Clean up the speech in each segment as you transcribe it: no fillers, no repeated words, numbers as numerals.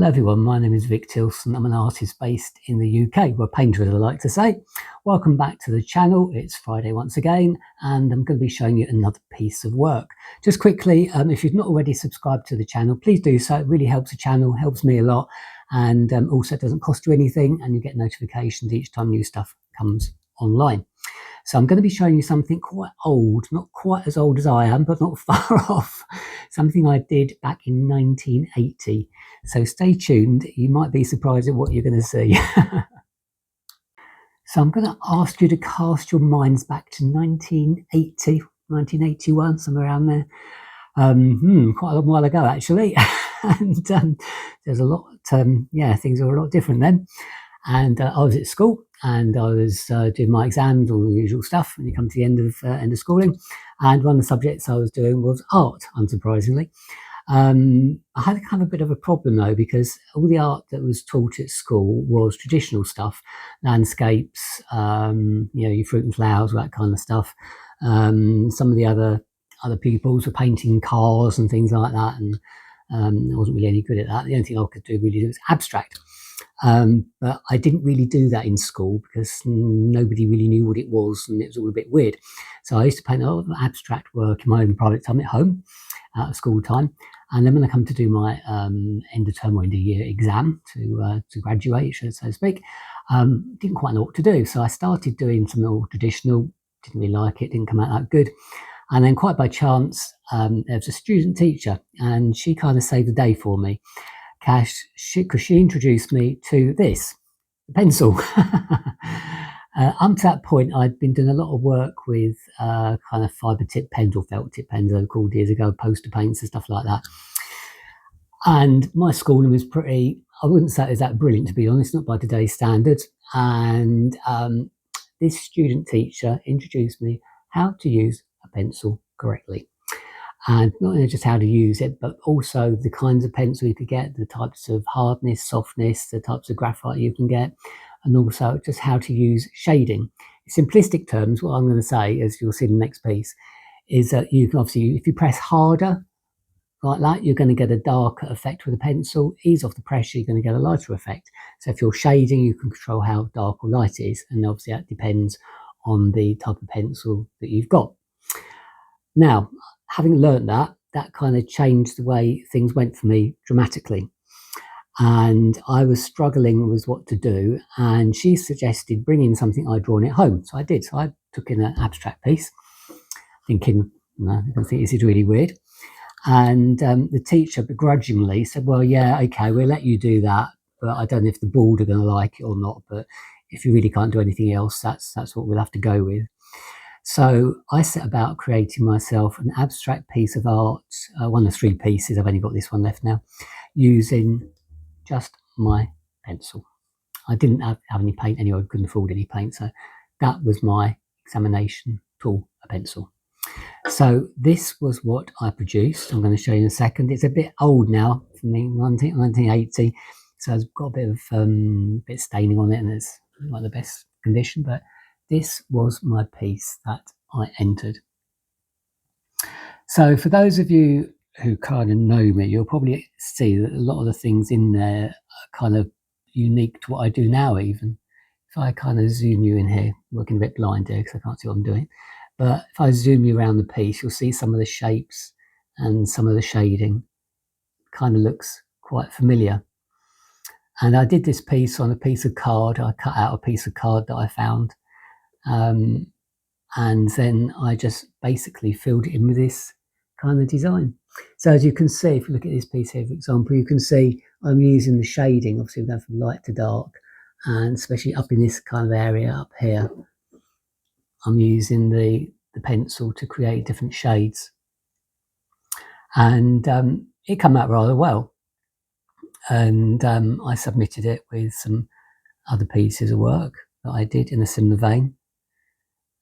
Hello everyone, my name is Vic Tilson. I'm an artist based in the UK, well, painter as I like to say. Welcome back to the channel. It's Friday once again, and I'm going to be showing you another piece of work. Just quickly, if you've not already subscribed to the channel, please do so. It really helps the channel, helps me a lot, and also it doesn't cost you anything, and you get notifications each time new stuff comes online. So I'm going to be showing you something quite old, not quite as old as I am, but not far off. Something I did back in 1980. So stay tuned. You might be surprised at what you're going to see. So I'm going to ask you to cast your minds back to 1980, 1981, somewhere around there. Quite a long while ago, actually. And there's a lot, things were a lot different then. And I was at school and I was doing my exams, all the usual stuff when you come to the end of schooling. And one of the subjects I was doing was art, unsurprisingly. I had kind of a bit of a problem though, because all the art that was taught at school was traditional stuff, landscapes, your fruit and flowers, that kind of stuff. Some of the other pupils were painting cars and things like that, and I wasn't really any good at that. The only thing I could really do was abstract. But I didn't really do that in school because nobody really knew what it was, and it was all a bit weird. So I used to paint a lot of abstract work in my own private time at home, out of school time. And then when I come to do my end of term or end of year exam to graduate, so to speak, didn't quite know what to do. So I started doing some more traditional, didn't really like it, didn't come out that good. And then quite by chance, there was a student teacher, and she kind of saved the day for me. Because she introduced me to this, the pencil. Up to that point, I'd been doing a lot of work with kind of fibre tip pens or felt tip pens, they were called years ago, poster paints and stuff like that. And my schooling was pretty, I wouldn't say it was that brilliant, to be honest, not by today's standards. And this student teacher introduced me how to use a pencil correctly. And not only just how to use it, but also the kinds of pencil you could get, the types of hardness, softness, the types of graphite you can get, and also just how to use shading. In simplistic terms, what I'm going to say, as you'll see in the next piece, is that you can obviously, if you press harder like that, you're going to get a darker effect with a pencil. Ease off the pressure, you're going to get a lighter effect. So if you're shading, you can control how dark or light it is, and obviously that depends on the type of pencil that you've got. Now, having learned that kind of changed the way things went for me dramatically. And I was struggling with what to do. And she suggested bringing something I'd drawn at home. So I did. So I took in an abstract piece, thinking, no, I don't think this is really weird. And the teacher begrudgingly said, well, yeah, okay, we'll let you do that. But I don't know if the board are going to like it or not. But if you really can't do anything else, that's what we'll have to go with. So I set about creating myself an abstract piece of art, one of 3 pieces, I've only got this one left now, using just my pencil. I didn't have any paint anyway, I couldn't afford any paint, so that was my examination tool, a pencil. So this was what I produced. I'm going to show you in a second. It's a bit old now, from 1980, so it's got a bit of bit staining on it, and it's not the best condition, but this was my piece that I entered. So for those of you who kind of know me, you'll probably see that a lot of the things in there are kind of unique to what I do now even. If I kind of zoom you in here, working a bit blind here because I can't see what I'm doing, but if I zoom you around the piece, you'll see some of the shapes and some of the shading kind of looks quite familiar. And I did this piece on a piece of card. I cut out a piece of card that I found. And then I just basically filled it in with this kind of design. So as you can see, if you look at this piece here, for example, you can see I'm using the shading, obviously we're going from light to dark, and especially up in this kind of area up here, I'm using the pencil to create different shades. And it came out rather well. And I submitted it with some other pieces of work that I did in a similar vein.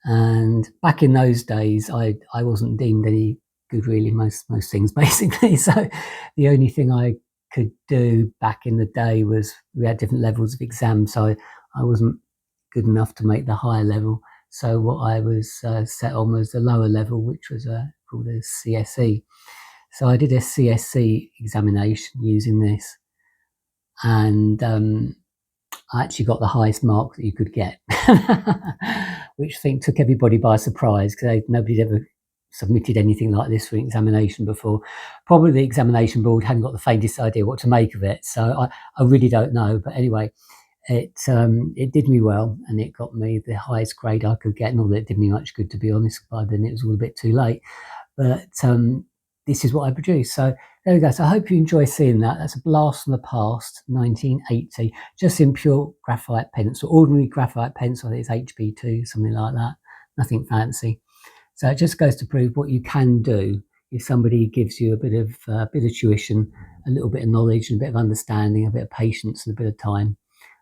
And back in those days, I wasn't deemed any good, really, most things basically. So the only thing I could do back in the day was we had different levels of exams, so I wasn't good enough to make the higher level. So what I was set on was the lower level, which was called a CSE. So I did a CSE examination using this. and I actually got the highest mark that you could get, which I think took everybody by surprise because nobody'd ever submitted anything like this for an examination before. Probably the examination board hadn't got the faintest idea what to make of it, so I really don't know. But anyway, it did me well, and it got me the highest grade I could get. Not that it did me much good, to be honest. By then it was all a bit too late. But this is what I produced. So there we go. So I hope you enjoy seeing that. That's a blast from the past, 1980, just in pure graphite pencil, ordinary graphite pencil. I think it's HB2, something like that. Nothing fancy. So it just goes to prove what you can do if somebody gives you a bit of tuition, a little bit of knowledge, and a bit of understanding, a bit of patience, and a bit of time,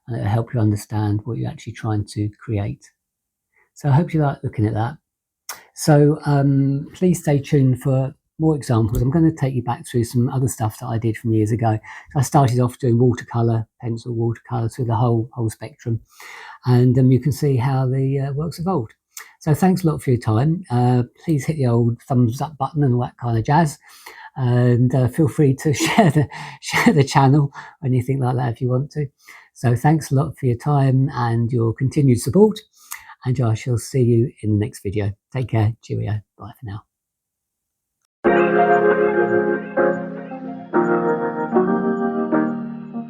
and it'll help you understand what you're actually trying to create. So I hope you like looking at that. So please stay tuned for more examples. I'm going to take you back through some other stuff that I did from years ago. I started off doing watercolour, pencil watercolour through the whole spectrum, and you can see how the work's evolved. So thanks a lot for your time. Please hit the old thumbs up button and all that kind of jazz, and feel free to share the channel or anything like that if you want to. So thanks a lot for your time and your continued support, and I shall see you in the next video. Take care. Cheerio. Bye for now.